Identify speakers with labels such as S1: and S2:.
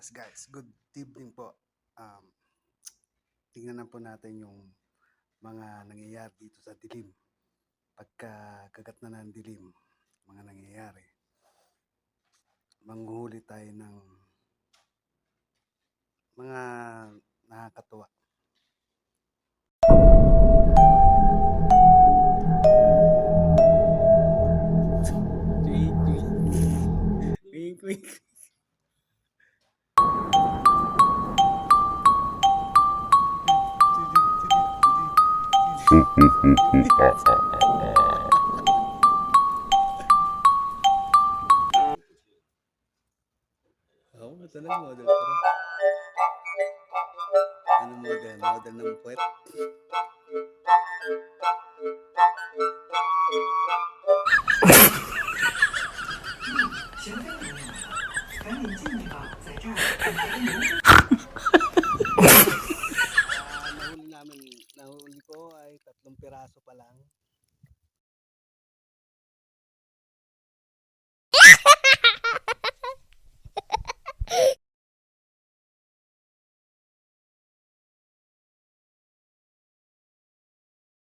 S1: Yes guys, good evening po. Tingnan na po natin yung mga nangyayari dito sa dilim. Pagka kagat na ng dilim, mga nangyayari. Manghuhuli tayo ng mga nakakatuwa. Wink, wink. Oo, ito na model ko. Ano model? Model ng puwet. Nahuli ko ay 3 piraso pa lang.